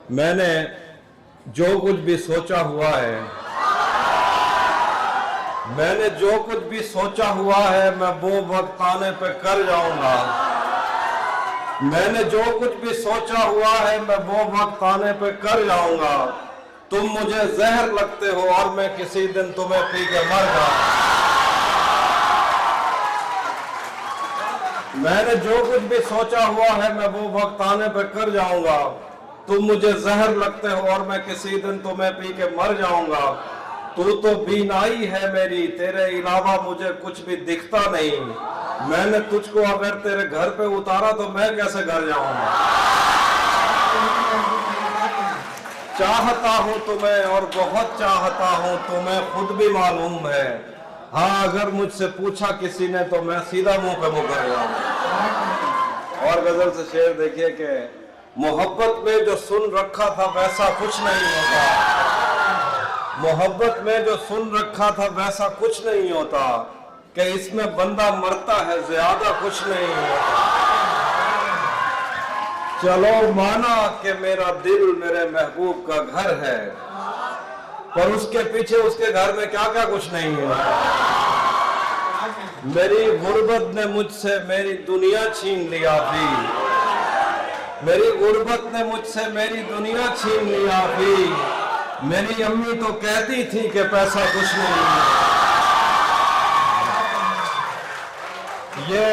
मैंने जो कुछ भी सोचा हुआ है, मैंने जो कुछ भी सोचा हुआ है, मैं वो वक्त आने पे कर जाऊंगा। मैंने जो कुछ भी सोचा हुआ है, मैं वो वक्त आने पे कर जाऊंगा। तुम मुझे जहर लगते हो और मैं किसी दिन तुम्हें पी के मर जाऊंगा। मैंने जो कुछ भी सोचा हुआ है, मैं वो वक्त आने पे कर जाऊंगा। तुम मुझे जहर लगते हो और मैं किसी दिन तुम्हें पी के मर जाऊंगा। तू तो बीनाई है मेरी, तेरे अलावा मुझे कुछ भी दिखता नहीं। मैंने तुझको अगर तेरे घर पे उतारा तो मैं कैसे घर जाऊंगा। चाहता हूं तुम्हें और बहुत चाहता हूं, तुम्हें खुद भी मालूम है। हाँ, अगर मुझसे पूछा किसी ने तो मैं सीधा मुंह पे मुकर जाऊंगा। और गजल से शेर देखिए कि मोहब्बत में जो सुन रखा था वैसा कुछ नहीं होता। मोहब्बत में जो सुन रखा था वैसा कुछ नहीं होता, कि इसमें बंदा मरता है ज्यादा कुछ नहीं होता। चलो माना कि मेरा दिल मेरे महबूब का घर है, पर उसके पीछे उसके घर में क्या क्या कुछ नहीं है। मेरी गुर्बत ने मुझसे मेरी दुनिया छीन लिया थी। मेरी गुर्बत ने मुझसे मेरी दुनिया छीन लिया थी। मेरी अम्मी तो कहती थी कि पैसा कुछ नहीं है। ये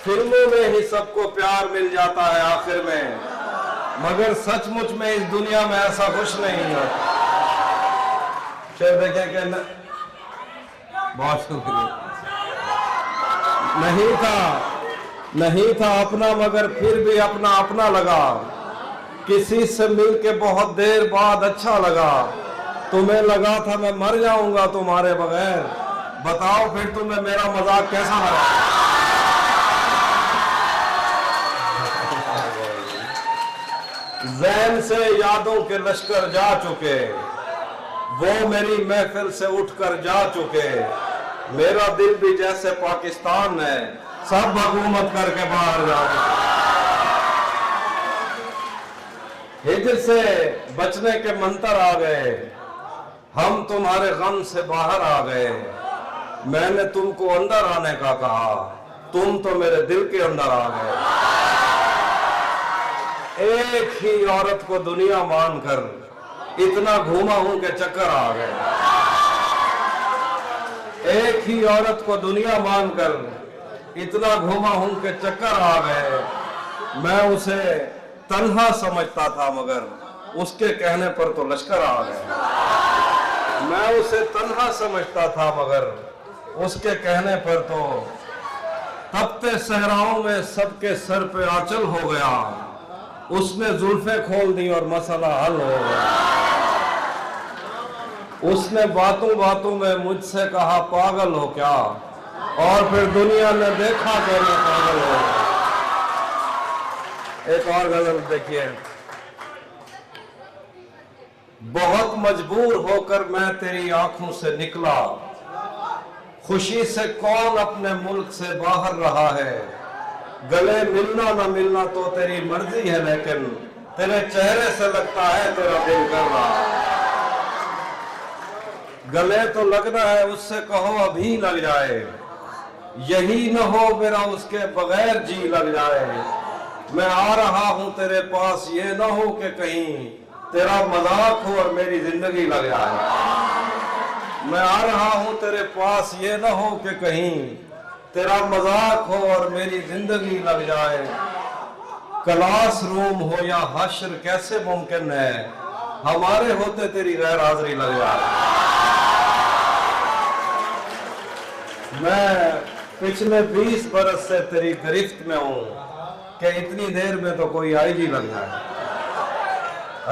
फिल्मों में ही सबको प्यार मिल जाता है आखिर में, मगर सचमुच में इस दुनिया में ऐसा कुछ नहीं है। शेर देखें कि बहुत शुक्रिया। नहीं था अपना, मगर फिर भी अपना अपना लगा। किसी से मिलके बहुत देर बाद अच्छा लगा। तुम्हें लगा था मैं मर जाऊंगा तुम्हारे बगैर। बताओ फिर तुम्हें मेरा मजाक कैसा लगा। ज़हन से यादों के लश्कर जा चुके, वो मेरी महफिल से उठकर जा चुके। मेरा दिल भी जैसे पाकिस्तान है, सब हुकूमत करके बाहर जा चुके। हिजर से बचने के मंतर आ गए, हम तुम्हारे गम से बाहर आ गए। मैंने तुमको अंदर आने का कहा, तुम तो मेरे दिल के अंदर आ गए। एक ही औरत को दुनिया मानकर इतना घूमा हूं के चक्कर आ गए। एक ही औरत को दुनिया मानकर इतना घूमा हूं के चक्कर आ गए। मैं उसे तन्हा समझता था, मगर उसके कहने पर तो लश्कर आ गए। मैं उसे तन्हा समझता था, मगर उसके कहने पर तो तपते सहराओं में सबके सर पे आंचल हो गया। उसने जुल्फे खोल दी और मसला हल हो गया। उसने बातों बातों में मुझसे कहा पागल हो क्या, और फिर दुनिया ने देखा कि मैं पागल हो गया। एक और गजल देखिए। बहुत मजबूर होकर मैं तेरी आंखों से निकला, खुशी से कौन अपने मुल्क से बाहर रहा है। गले मिलना न मिलना तो तेरी मर्जी है, लेकिन तेरे चेहरे से लगता है तेरा दिल कर रहा है। गले तो लगना है, उससे कहो अभी लग जाए। यही न हो मेरा उसके बगैर जी लग जाए। मैं आ रहा हूं तेरे पास, ये न हो कि कहीं तेरा मजाक हो और मेरी जिंदगी लग जाए। मैं आ रहा हूं तेरे पास, ये न हो कि कहीं तेरा मजाक हो और मेरी जिंदगी लग जाए। क्लास रूम हो या हश्र कैसे मुमकिन है, हमारे होते तेरी गैर हाजिरी लग जाए। मैं पिछले 20 बरस से तेरी गिरफ्त में हूं, कि इतनी देर में तो कोई आईजी लग जाए।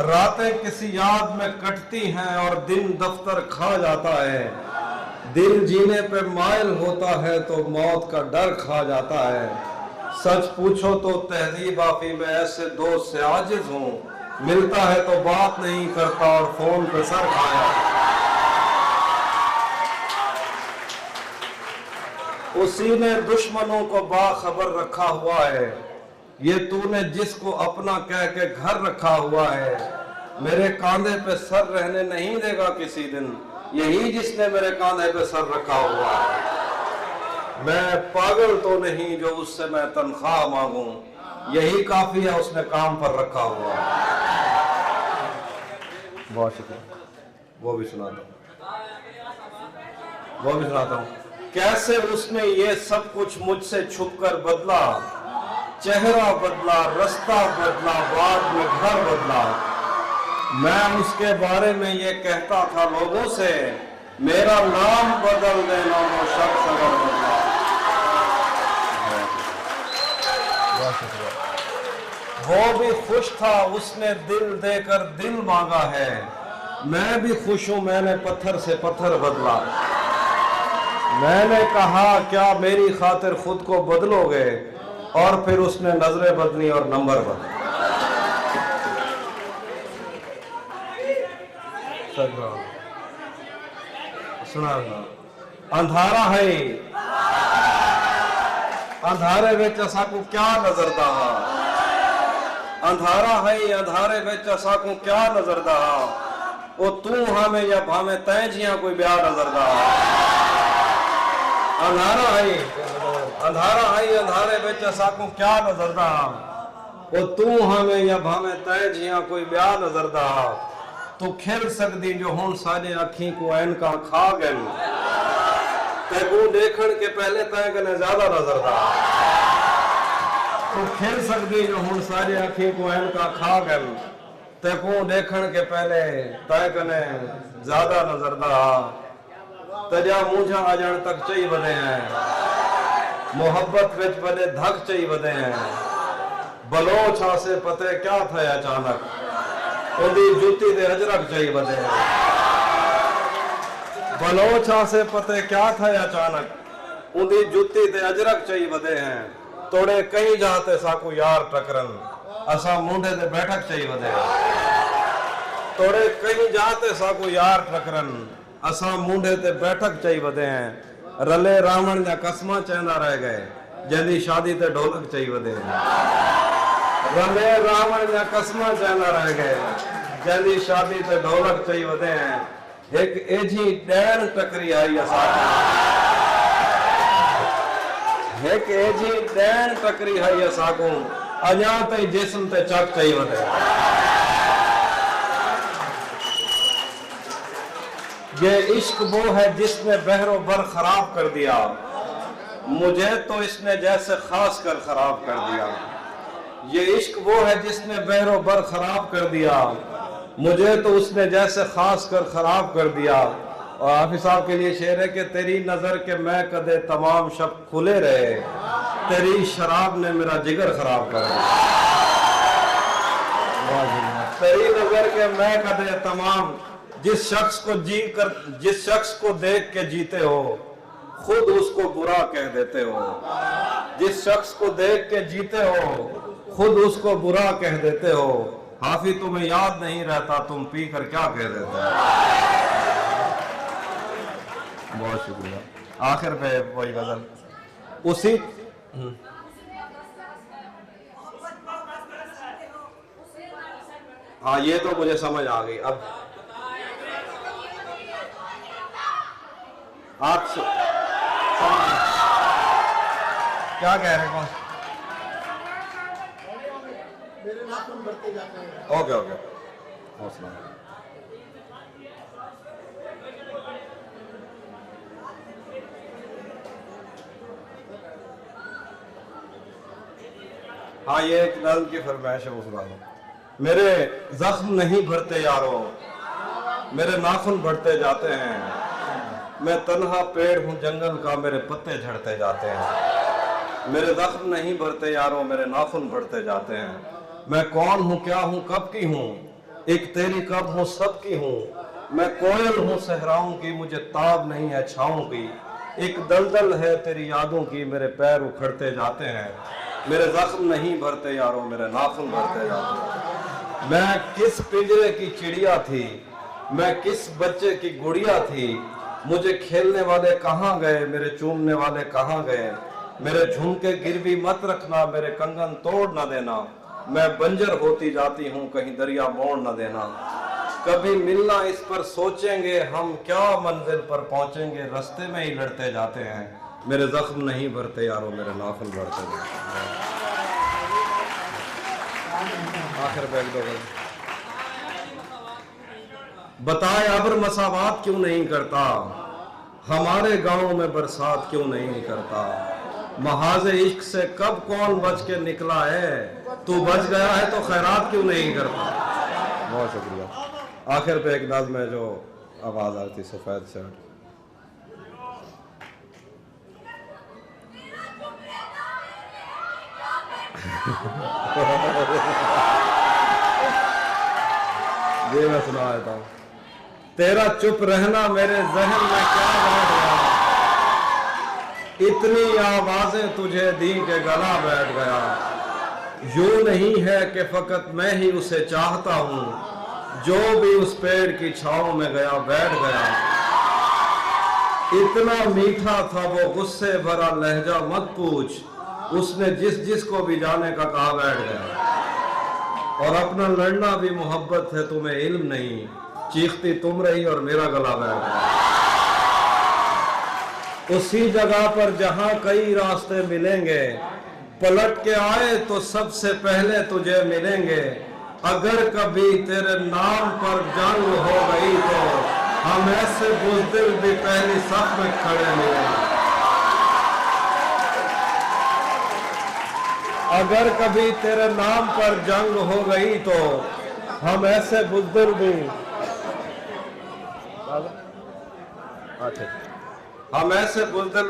रातें किसी याद में कटती हैं और दिन दफ्तर खा जाता है। दिल जीने पे मायल होता है तो मौत का डर खा जाता है। सच पूछो तो तहजीब आफी में ऐसे दोस्त से आजिज हूँ, मिलता है तो बात नहीं करता और फोन पे सर खाया। उसी ने दुश्मनों को बाखबर रखा हुआ है, ये तूने जिसको अपना कह के घर रखा हुआ है। मेरे कांधे पे सर रहने नहीं देगा किसी दिन, यही जिसने मेरे कांधे पे सर रखा हुआ है। मैं पागल तो नहीं जो उससे मैं तनख्वाह मांगू, यही काफी है उसने काम पर रखा हुआ है। बहुत शुक्रिया। वो भी सुनाता हूँ। कैसे उसने ये सब कुछ मुझसे छुपकर बदला, चेहरा बदला, रास्ता बदला, बाद में घर बदला। मैं उसके बारे में ये कहता था लोगों से, मेरा नाम बदल देना वो शख्स अगर बदला। वो भी खुश था, उसने दिल देकर दिल मांगा है। मैं भी खुश हूं, मैंने पत्थर से पत्थर बदला। मैंने कहा क्या मेरी खातिर खुद को बदलोगे, और फिर उसने नजरें बदली और नंबर बदले। सुना अंधारा है, अंधारे विच असाकू क्या नजरदा, अंधारा है अंधारे विच असाकू क्या नजरदा, वो तू हमें या भावे तै जिया कोई ब्याह नजरदा। अंधारा है अंधारे विच असाकू क्या नजरदा, वो तू हमें या भावे तै जिया कोई ब्याह नजरदा। तू खिल सकदी जो हुण साडे अखी को ऐनका खा गए, तैकू देखण के पहले तै कने ज्यादा नजरदा। तू खिल सकदी जो हुण साडे अखी को ऐनका खा गए, तैकू देखण के पहले तै कने ज्यादा नजरदा। तजा मुझा अजण तक चई वधे हैं, मोहब्बत विच वडे धक चई वधे हैं। बलोच आसे पते क्या थे अचानक, उदी जूती दे अजरक चई वधे हैं। बलोच आसे पते क्या थे अचानक, उदी जूती दे अजरक चई वधे हैं। तोड़े कई जाते साकू यार टकरन, असा मुंडे दे बैठक चई वधे हैं। तोड़े कई जाते साकू यार टकरन, असा मुंडे ते बैठक चई वधे हैं। रले रावण जा कसमा चेंदा रह गए, जंदी शादी ते ढोलक चई वधे हैं। रले रावण जा कसमा चेंदा रह गए, जंदी शादी ते ढोलक चई वधे हैं। एक एजी डैन टकरी आई असाकू, एक एजी डैन टकरी आई असाकू, अजा ते जिस्म ते चक चई वधे। ये इश्क वो है जिसने बहरो बर खराब कर दिया, मुझे तो इसने जैसे खास कर खराब कर दिया। ये इश्क वो है जिसने बहरो बर खराब कर दिया, मुझे तो उसने जैसे खास कर खराब कर दिया। और हाफिज साहब के लिए शेर है कि तेरी नजर के मैं कदे तमाम शब खुले रहे, तेरी शराब ने मेरा जिगर खराब कर दिया। तेरी नजर के मैं कदे तमाम, जिस शख्स को देख के जीते हो, खुद उसको बुरा कह देते हो। जिस शख्स को देख के जीते हो, खुद उसको बुरा कह देते हो। हाफिज तुम्हें याद नहीं रहता तुम पी कर क्या कह देते हो। बहुत शुक्रिया। आखिर पे वही गजल उसी हाँ, ये तो मुझे समझ आ गई। अब आप क्या कह रहे हैं? मेरे नाखून बढ़ते जाते हैं। ओके हौसला। हाँ, ये एक नज़्म की फरमाइश है, वो सुना दो। मेरे जख्म नहीं भरते यारो, मेरे नाखून बढ़ते जाते हैं। मैं तन्हा पेड़ हूँ जंगल का, मेरे पत्ते झड़ते जाते हैं। मेरे जख्म नहीं भरते यारो, मेरे नाखून बढ़ते जाते हैं। मैं कौन हूँ, क्या हूँ, कब की हूँ, एक तेरी कब हूँ, सब की हूँ। मैं कोयल हूँ सहराओं की, मुझे ताब नहीं है छाओं की। एक दलदल है तेरी यादों की, मेरे पैर उखड़ते जाते हैं। मेरे जख्म नहीं भरते यारो, मेरे नाखून भरते जाते हैं। मैं किस पिंजरे की चिड़िया थी, मैं किस बच्चे की गुड़िया थी। मुझे खेलने वाले कहाँ गए, मेरे चूमने वाले कहाँ गए। मेरे झुमके गिरवी मत रखना, मेरे कंगन तोड़ ना देना। मैं बंजर होती जाती हूँ, कहीं दरिया मोड़ न देना। कभी मिलना इस पर सोचेंगे हम, क्या मंजिल पर पहुंचेंगे, रास्ते में ही लड़ते जाते हैं। मेरे जख्म नहीं भरते यारो, मेरे नाखून भरते जाते हैं। आखिर बैग दो। बताए अब्र मसावात क्यों नहीं करता, हमारे गांव में बरसात क्यों नहीं करता। महाज़े इश्क से कब कौन बच के निकला है, तू बच गया है तो खैरात क्यों नहीं करता। बहुत शुक्रिया। आखिर पे एक नज़्म में जो आवाज आती सफेद शर्ट। ये मैं सुना देता हूँ। तेरा चुप रहना मेरे जहन में क्या बैठ गया, इतनी आवाजें तुझे दी के गला बैठ गया। यूं नहीं है कि फकत मैं ही उसे चाहता हूँ, जो भी उस पेड़ की छांव में गया बैठ गया। इतना मीठा था वो गुस्से भरा लहजा मत पूछ, उसने जिस जिस को भी जाने का कहा बैठ गया। और अपना लड़ना भी मोहब्बत है तुम्हें इल्म नहीं, चीखती तुम रही और मेरा गला बैठ गया। उसी जगह पर जहां कई रास्ते मिलेंगे, पलट के आए तो सबसे पहले तुझे मिलेंगे। अगर कभी तेरे नाम पर जंग हो गई तो हम ऐसे बुज़दिल भी पहली सफ में खड़े मिलेंगे। अगर कभी तेरे नाम पर जंग हो गई तो हम ऐसे बुज़दिल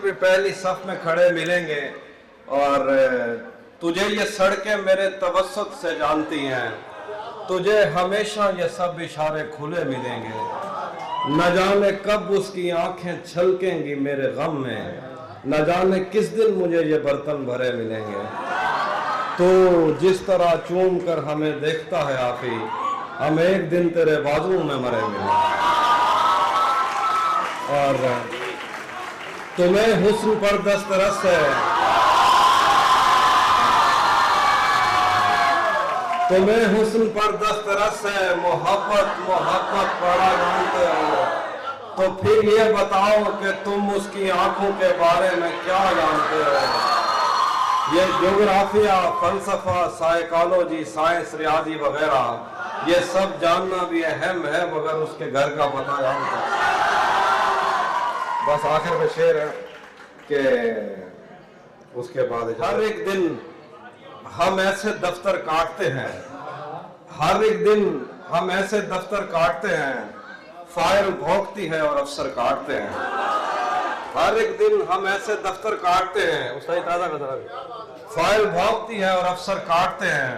भी पहली सफ में खड़े मिलेंगे। और तुझे ये सड़कें मेरे तवस्सुत से जानती हैं, तुझे हमेशा ये सब इशारे खुले मिलेंगे। न जाने कब उसकी आंखें छलकेंगी मेरे गम में, न जाने किस दिन मुझे ये बर्तन भरे मिलेंगे। तो जिस तरह चूम कर हमें देखता है आफी, हम एक दिन तेरे बाजू में मरे मिलेंगे। और तुम्हें हुस्न पर दस्तरस है, तुम्हें हुस्न पर दस्तरस है, मोहब्बत मोहब्बत बड़ा जानते हो। तो फिर ये बताओ कि तुम उसकी आंखों के बारे में क्या जानते हो। ये ज्योग्राफिया, फलसफा, साइकोलॉजी, साइंस, रियाजी वगैरह ये सब जानना भी अहम है, मगर उसके घर का पता जानता है। बस आखिर में शेर है कि उसके बाद हर एक दिन हम ऐसे दफ्तर काटते हैं, हर एक दिन हम ऐसे दफ्तर काटते हैं, फाइल भौंकती है और अफसर काटते हैं। हर एक दिन हम ऐसे दफ्तर काटते हैं, उसका ताजा फाइल भौंकती है और अफसर काटते हैं।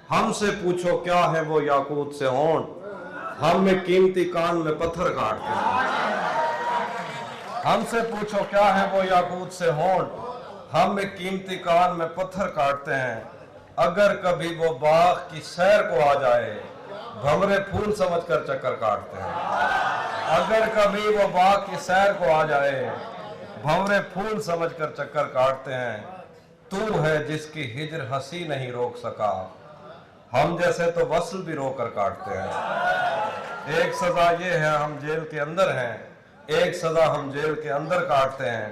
हमसे पूछो क्या है वो याकूत से होंठ, हम में कीमती कान में पत्थर काटते हैं। हमसे पूछो क्या है वो याकूत से होंठ, हम में कीमती कान में पत्थर काटते हैं। अगर कभी वो बाग की सैर को आ जाए, भंवरे फूल समझकर चक्कर काटते हैं। अगर कभी वो बाग की सैर को आ जाए, भंवरे फूल समझकर चक्कर काटते हैं। तू है जिसकी हिजर हंसी नहीं रोक सका, हम जैसे तो वस्ल भी रोकर काटते हैं। एक सजा ये है हम जेल के अंदर हैं, एक सजा हम जेल के अंदर काटते हैं।